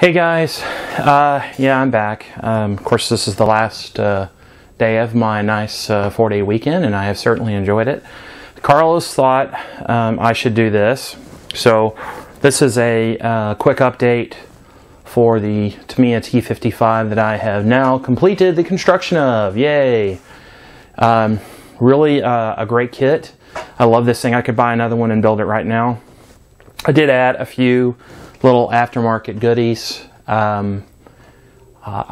Hey guys, yeah, I'm back. Of course, this is the last day of my nice 4-day weekend, and I have certainly enjoyed it. Carlos thought I should do this, so this is a quick update for the Tamiya T-55 that I have now completed the construction of. Yay! Really a great kit. I love this thing. I could buy another one and build it right now. I did add a few little aftermarket goodies. I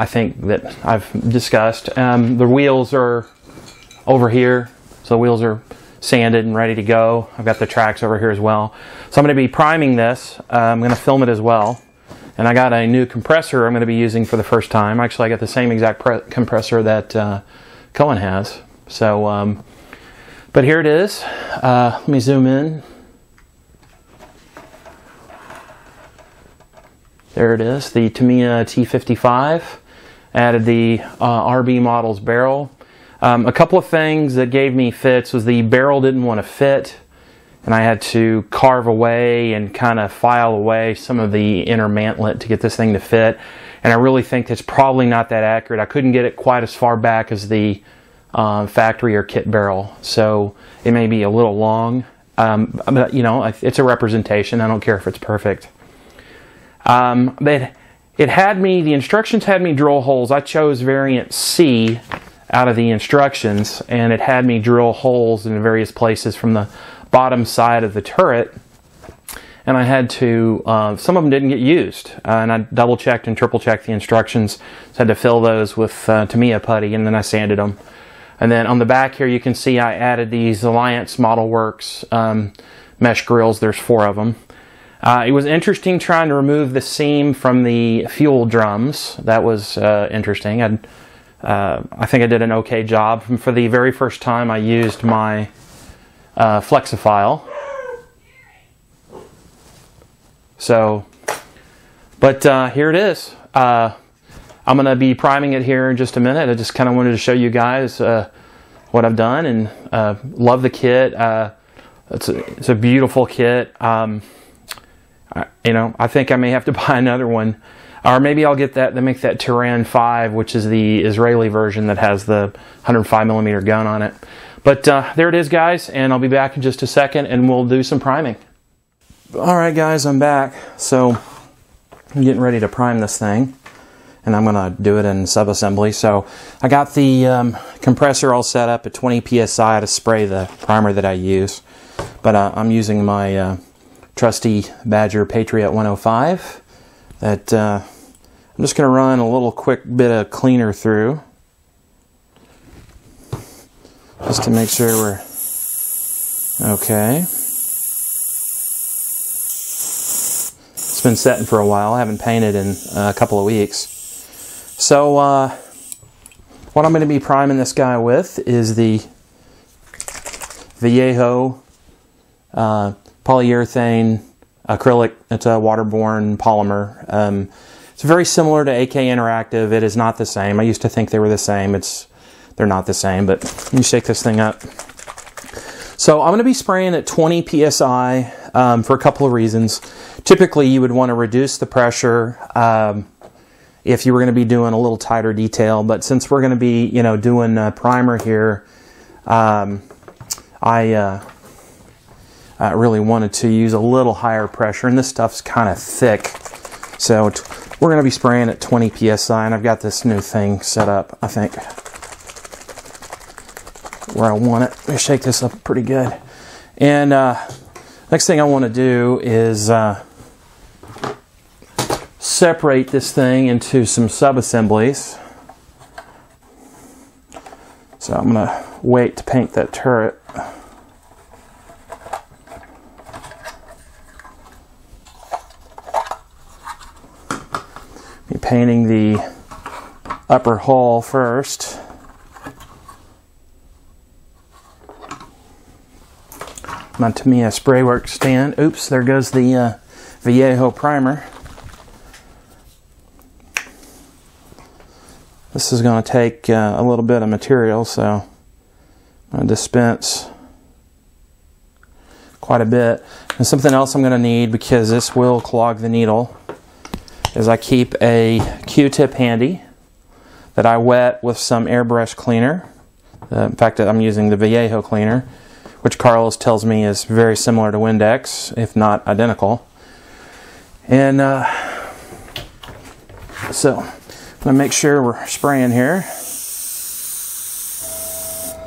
think that I've discussed. The wheels are over here, so the wheels are sanded and ready to go. I've got the tracks over here as well. So I'm going to be priming this. I'm going to film it as well. And I got a new compressor I'm going to be using for the first time. Actually, I got the same exact compressor that Cohen has. So, but here it is. Let me zoom in. There it is, the Tamiya T-55. Added the RB Models barrel. A couple of things that gave me fits was the barrel didn't want to fit, and I had to carve away and kind of file away some of the inner mantlet to get this thing to fit. And I really think that's probably not that accurate. I couldn't get it quite as far back as the factory or kit barrel, so it may be a little long. But you know, it's a representation. I don't care if it's perfect. The instructions had me drill holes. I chose variant C out of the instructions, and it had me drill holes in various places from the bottom side of the turret. And I had to, some of them didn't get used, and I double checked and triple checked the instructions. So I had to fill those with Tamiya putty, and then I sanded them. And then on the back here you can see I added these Alliance Model Works mesh grills. There's 4 of them. It was interesting trying to remove the seam from the fuel drums. That was interesting. I think I did an okay job. For the very first time I used my Flexifile. So, but here it is. I'm going to be priming it here in just a minute. I just kind of wanted to show you guys what I've done, and love the kit. It's a beautiful kit. You know, I think I may have to buy another one, or maybe I'll get that. They make that Tehran 5, which is the Israeli version that has the 105mm gun on it. But there it is, guys, and I'll be back in just a second, and we'll do some priming. All right, guys, I'm back. So I'm getting ready to prime this thing, and I'm going to do it in sub-assembly. So I got the compressor all set up at 20 psi to spray the primer that I use, but I'm using my trusty Badger Patriot 105 that I'm just going to run a little quick bit of cleaner through just to make sure we're okay. It's been setting for a while. I haven't painted in a couple of weeks. So what I'm going to be priming this guy with is the Vallejo polyurethane acrylic. It's a waterborne polymer. It's very similar to AK Interactive. It is not the same. I used to think they were the same. They're not the same, but let me shake this thing up. So I'm going to be spraying at 20 psi for a couple of reasons. Typically you would want to reduce the pressure if you were going to be doing a little tighter detail, but since we're going to be, you know, doing primer here, I really wanted to use a little higher pressure, and this stuff's kind of thick, so we're going to be spraying at 20 psi, and I've got this new thing set up, I think, where I want it. Let me shake this up pretty good. And next thing I want to do is separate this thing into some sub-assemblies. So I'm going to wait to paint that turret. Painting the upper hull first. My Tamiya spray work stand. Oops, there goes the Vallejo primer. This is going to take a little bit of material, so I'm going to dispense quite a bit. And something else I'm going to need, because this will clog the needle, is I keep a Q-tip handy that I wet with some airbrush cleaner. In fact, I'm using the Vallejo cleaner, which Carlos tells me is very similar to Windex, if not identical. And so I'm going to make sure we're spraying here.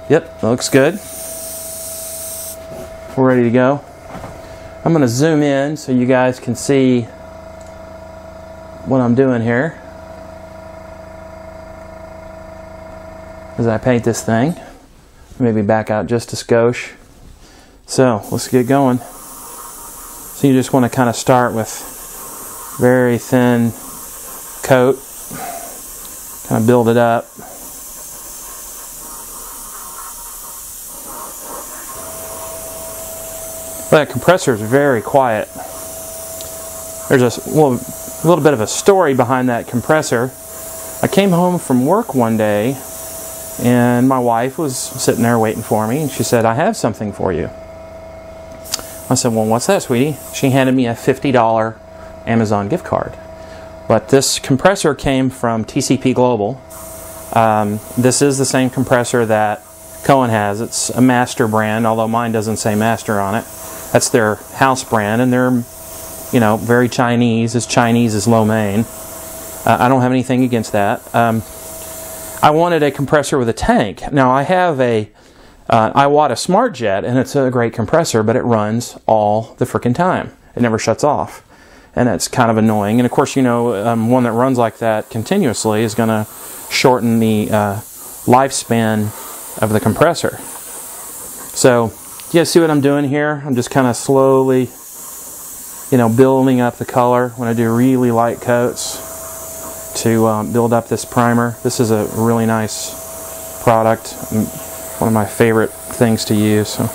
Yep, looks good. We're ready to go. I'm going to zoom in so you guys can see what I'm doing here as I paint this thing. Maybe back out just a skosh. So let's get going. So you just want to kind of start with very thin coat, kind of build it up. That compressor is very quiet. There's a little bit of a story behind that compressor. I came home from work one day and my wife was sitting there waiting for me, and she said, "I have something for you." I said, "Well, what's that, sweetie?" She handed me a $50 Amazon gift card. But this compressor came from TCP Global. This is the same compressor that Cohen has. It's a Master brand, although mine doesn't say Master on it. That's their house brand, and they're, you know, very Chinese as lo mein. I don't have anything against that. I wanted a compressor with a tank. Now I have a Iwata Smart Jet, and it's a great compressor, but it runs all the frickin' time. It never shuts off, and it's kind of annoying. And of course, you know, one that runs like that continuously is going to shorten the lifespan of the compressor. So you guys see what I'm doing here? I'm just kind of slowly, you know, building up the color when I do really light coats to build up this primer. This is a really nice product, one of my favorite things to use. So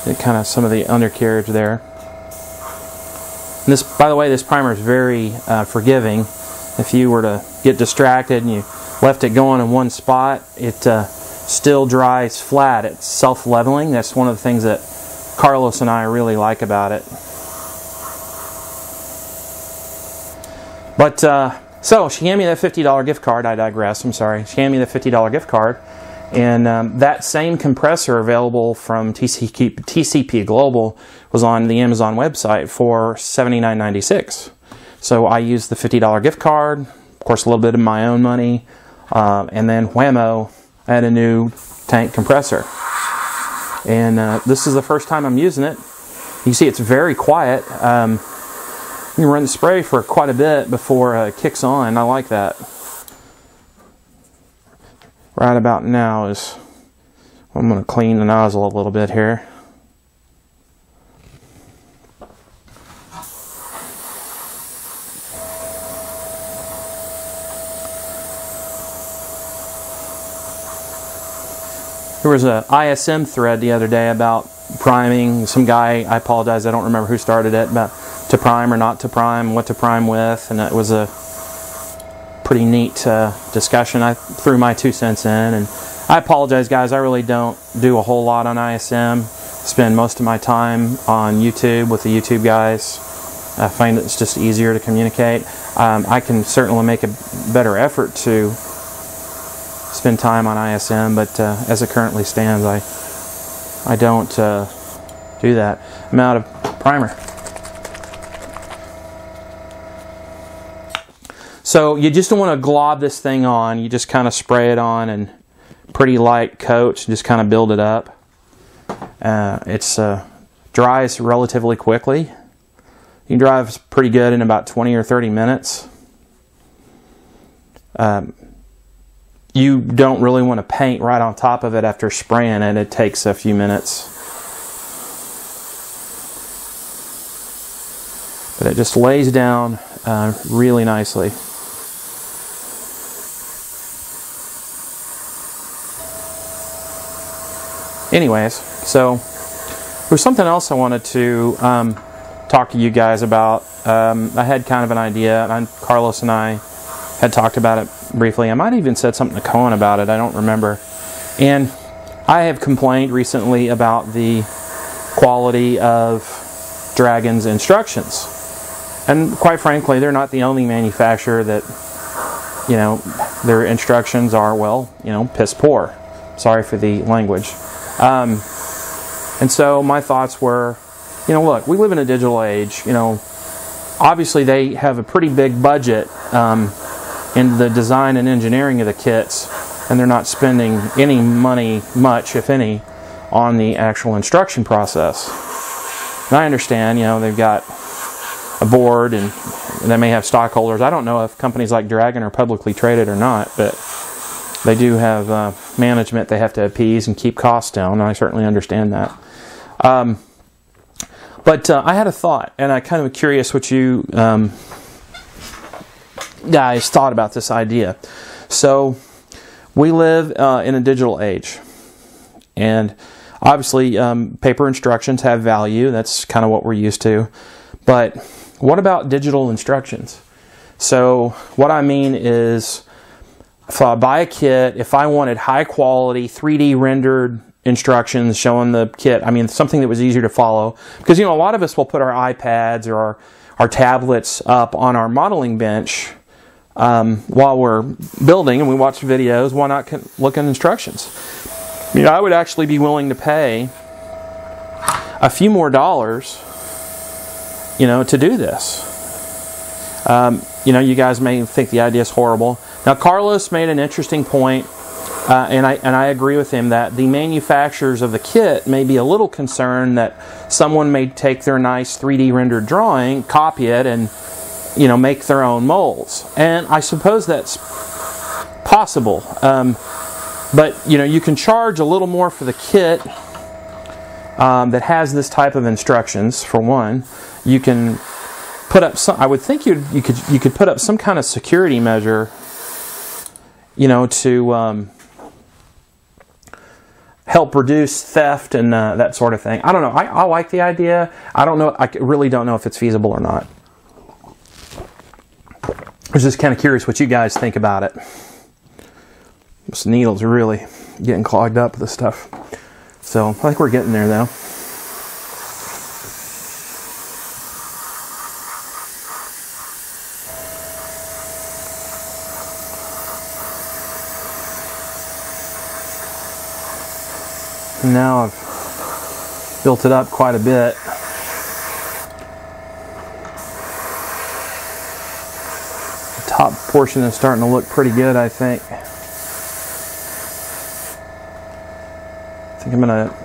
it kind of some of the undercarriage there. And this, by the way, this primer is very forgiving. If you were to get distracted and you left it going in one spot, it still dries flat. It's self-leveling. That's one of the things that Carlos and I really like about it. But so she handed me that $50 gift card. I digress. I'm sorry. She handed me the $50 gift card, and that same compressor available from TCP Global was on the Amazon website for $79.96. So I used the $50 gift card, of course, a little bit of my own money, and then whammo, I had a new tank compressor. And this is the first time I'm using it. You see it's very quiet. You can run the spray for quite a bit before it kicks on. I like that. Right about now is, I'm going to clean the nozzle a little bit here. There was an ISM thread the other day about priming. Some guy, I apologize, I don't remember who started it, about to prime or not to prime, what to prime with, and it was a pretty neat discussion. I threw my 2 cents in, and I apologize, guys, I really don't do a whole lot on ISM. Spend most of my time on YouTube with the YouTube guys. I find it's just easier to communicate. I can certainly make a better effort to spend time on ISM, but as it currently stands, I don't do that. I'm out of primer. So you just don't want to glob this thing on. You just kind of spray it on and pretty light coats, just kind of build it up. It's dries relatively quickly. You can dry pretty good in about 20 or 30 minutes. You don't really want to paint right on top of it after spraying it. It takes a few minutes. But it just lays down really nicely. Anyways, so there's something else I wanted to talk to you guys about. I had kind of an idea, and Carlos and I had talked about it briefly. I might have even said something to Cohen about it. I don't remember. And I have complained recently about the quality of Dragon's instructions. And quite frankly, they're not the only manufacturer that, you know, their instructions are, well, you know, piss poor. Sorry for the language. And so my thoughts were, you know, look, we live in a digital age. You know, obviously they have a pretty big budget in the design and engineering of the kits, and they're not spending any money, much, if any, on the actual instruction process. And I understand, you know, they've got a board and they may have stockholders. I don't know if companies like Dragon are publicly traded or not, but they do have management they have to appease and keep costs down, and I certainly understand that. But I had a thought, and I kind of curious what you guys thought about this idea. So we live in a digital age, and obviously paper instructions have value. That's kind of what we're used to. But what about digital instructions? So what I mean is, if I buy a kit, if I wanted high quality 3D rendered instructions showing the kit, I mean something that was easier to follow, because you know a lot of us will put our iPads or our tablets up on our modeling bench while we're building and we watch videos. Why not look at instructions? You know, I would actually be willing to pay a few more dollars, you know, to do this. You know, you guys may think the idea is horrible. Now, Carlos made an interesting point, and I agree with him that the manufacturers of the kit may be a little concerned that someone may take their nice 3D rendered drawing, copy it, and, you know, make their own molds. And I suppose that's possible. But, you know, you can charge a little more for the kit that has this type of instructions, for one. You can put up some, I would think you could put up some kind of security measure, you know, to help reduce theft and that sort of thing. I don't know. I like the idea. I don't know. I really don't know if it's feasible or not. I was just kind of curious what you guys think about it. This needles are really getting clogged up with this stuff. So I think we're getting there though. And now I've built it up quite a bit. The top portion is starting to look pretty good, I think. I think I'm going to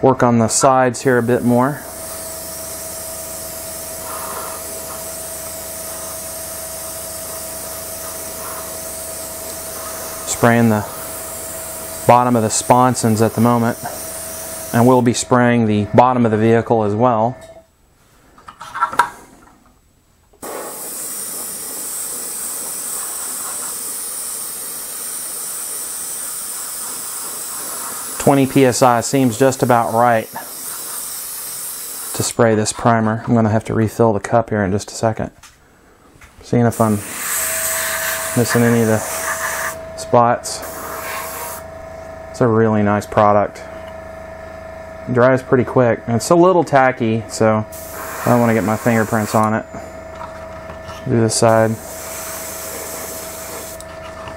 work on the sides here a bit more. Spraying the bottom of the sponsons at the moment, and we'll be spraying the bottom of the vehicle as well. PSI seems just about right to spray this primer. I'm going to have to refill the cup here in just a second. Seeing if I'm missing any of the spots. It's a really nice product. It dries pretty quick. And it's a little tacky, so I don't want to get my fingerprints on it. Do this side.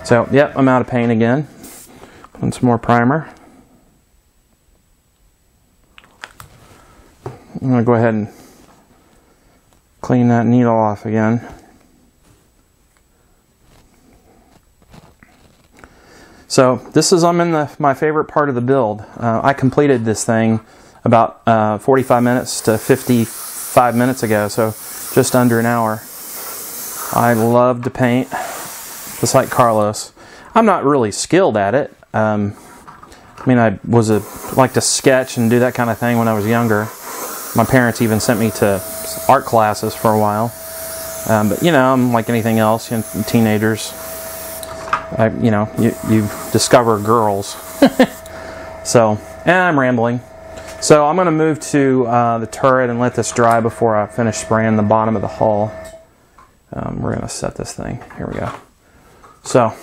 So, yep, I'm out of paint again. Put some more primer. I'm going to go ahead and clean that needle off again. So this is, I'm in my favorite part of the build. I completed this thing about 45 minutes to 55 minutes ago, so just under an hour. I love to paint, just like Carlos. I'm not really skilled at it. I mean, I like to sketch and do that kind of thing when I was younger. My parents even sent me to art classes for a while. But, you know, I'm like anything else, you know, teenagers. You know, you discover girls. So, and I'm rambling. So I'm going to move to the turret and let this dry before I finish spraying the bottom of the hull. We're going to set this thing. Here we go. So,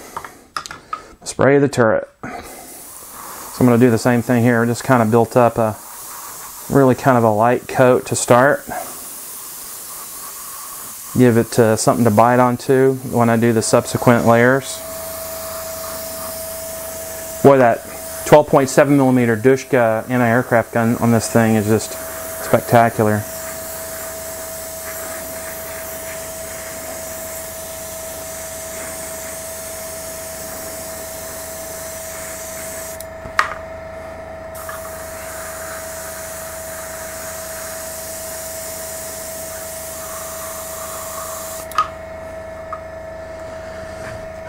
spray the turret. So I'm going to do the same thing here. Just kind of built up a really kind of a light coat to start. give it something to bite onto when I do the subsequent layers. Boy, that 12.7mm Dushka anti-aircraft gun on this thing is just spectacular.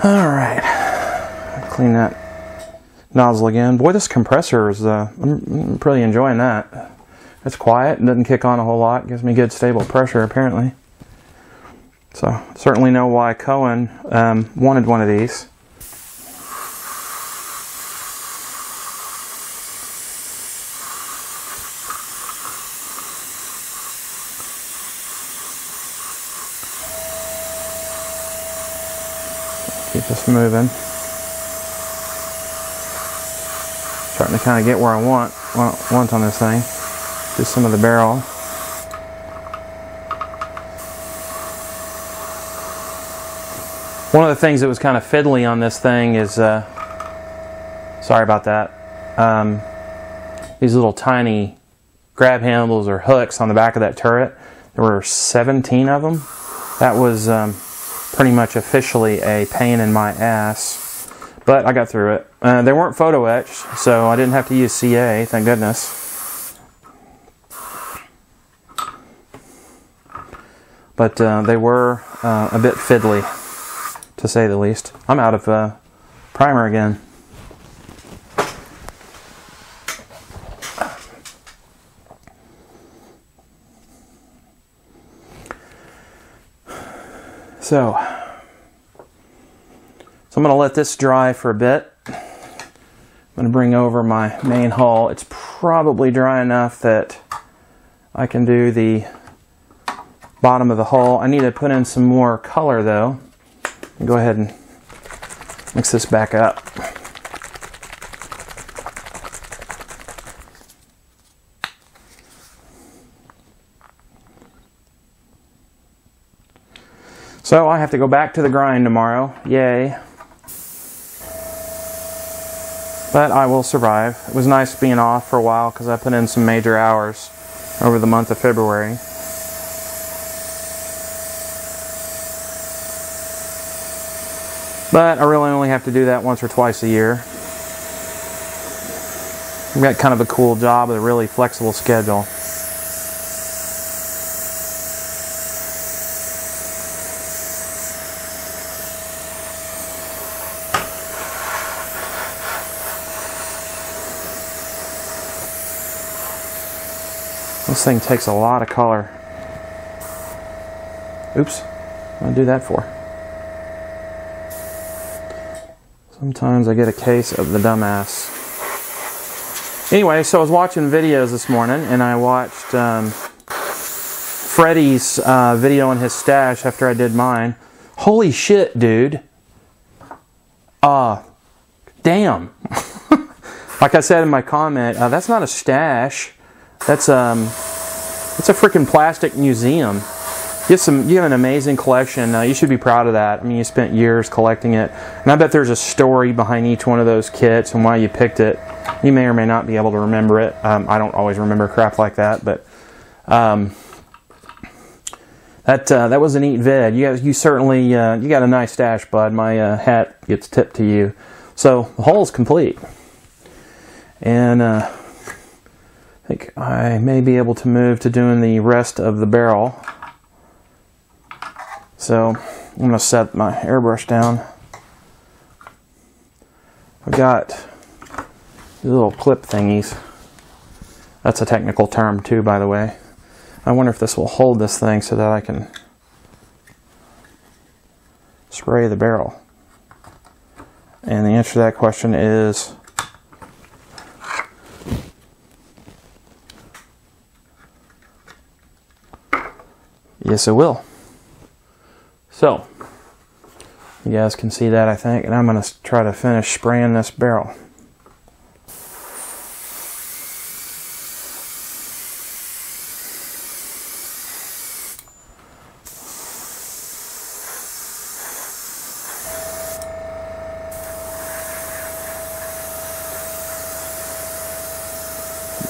Alright, clean that nozzle again. Boy, this compressor is, I'm really enjoying that. It's quiet, it doesn't kick on a whole lot, gives me good stable pressure apparently. So, certainly know why Cohen wanted one of these. Keep this moving. Starting to kind of get where I want on this thing. Just some of the barrel. One of the things that was kind of fiddly on this thing is, sorry about that, these little tiny grab handles or hooks on the back of that turret. There were 17 of them. That was pretty much officially a pain in my ass, but I got through it. They weren't photo etched, so I didn't have to use CA, thank goodness. But they were a bit fiddly, to say the least. I'm out of primer again. So I'm going to let this dry for a bit. I'm going to bring over my main hull. It's probably dry enough that I can do the bottom of the hull. I need to put in some more color though. Go ahead and mix this back up. So I have to go back to the grind tomorrow. Yay. But I will survive. It was nice being off for a while because I put in some major hours over the month of February. But I really only have to do that once or twice a year. I've got kind of a cool job with a really flexible schedule. This thing takes a lot of color. Oops, what did I do that for? Sometimes I get a case of the dumbass. Anyway, so I was watching videos this morning and I watched Freddie's video on his stash after I did mine. Holy shit, dude. Damn. Like I said in my comment, that's not a stash. That's a freaking plastic museum. You have an amazing collection. You should be proud of that. I mean, you spent years collecting it, and I bet there's a story behind each one of those kits and why you picked it. You may or may not be able to remember it. I don't always remember crap like that, but that was a neat vid. You certainly you got a nice stash, bud. My hat gets tipped to you. So the hull's complete, and I think I may be able to move to doing the rest of the barrel. So I'm going to set my airbrush down. I've got these little clip thingies. That's a technical term too, by the way. I wonder if this will hold this thing so that I can spray the barrel. And the answer to that question is yes, it will. So, you guys can see that, I think, and I'm going to try to finish spraying this barrel.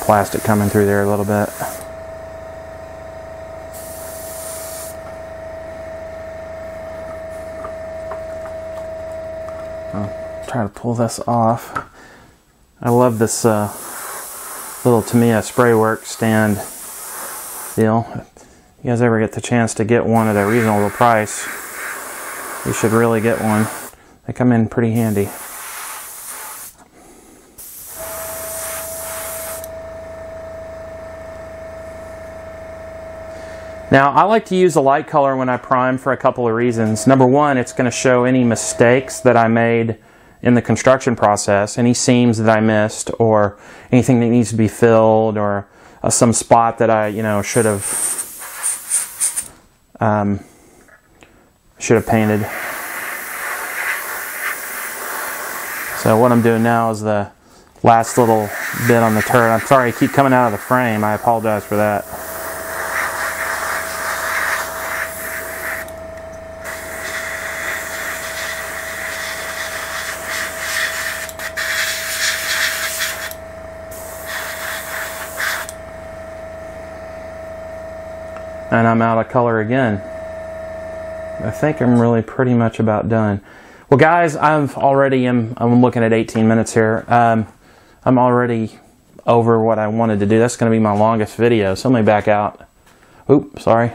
plastic coming through there a little bit. I'll try to pull this off. I love this little Tamiya spray work stand deal. If you guys ever get the chance to get one at a reasonable price, you should really get one. They come in pretty handy. Now, I like to use a light color when I prime for a couple of reasons. Number one, it's going to show any mistakes that I made in the construction process, any seams that I missed, or anything that needs to be filled, or some spot that I, should have painted. So what I'm doing now is the last little bit on the turret. I'm sorry I keep coming out of the frame. I apologize for that. And I'm out of color again. I think I'm really pretty much about done. Well, guys, I'm looking at 18 minutes here. I'm already over what I wanted to do. That's going to be my longest video, so let me back out. Oop, sorry.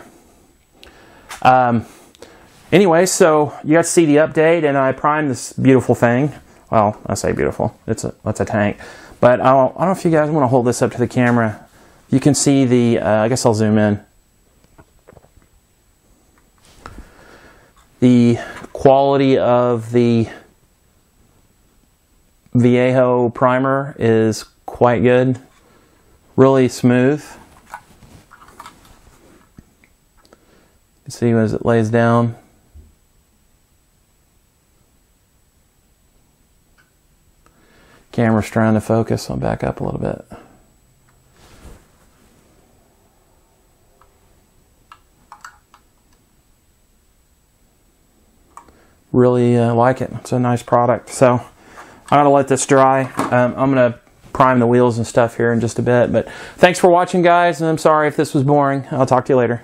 Anyway, so you got to see the update, and I primed this beautiful thing. Well, I say beautiful. It's a tank. But I don't know if you guys want to hold this up to the camera. You can see the, I guess I'll zoom in. The quality of the Viejo primer is quite good, really smooth. You can see as it lays down. Camera's trying to focus, I'll back up a little bit. Really like it. It's a nice product. So I'm gonna let this dry. I'm gonna prime the wheels and stuff here in just a bit. But thanks for watching, guys, and I'm sorry if this was boring. I'll talk to you later.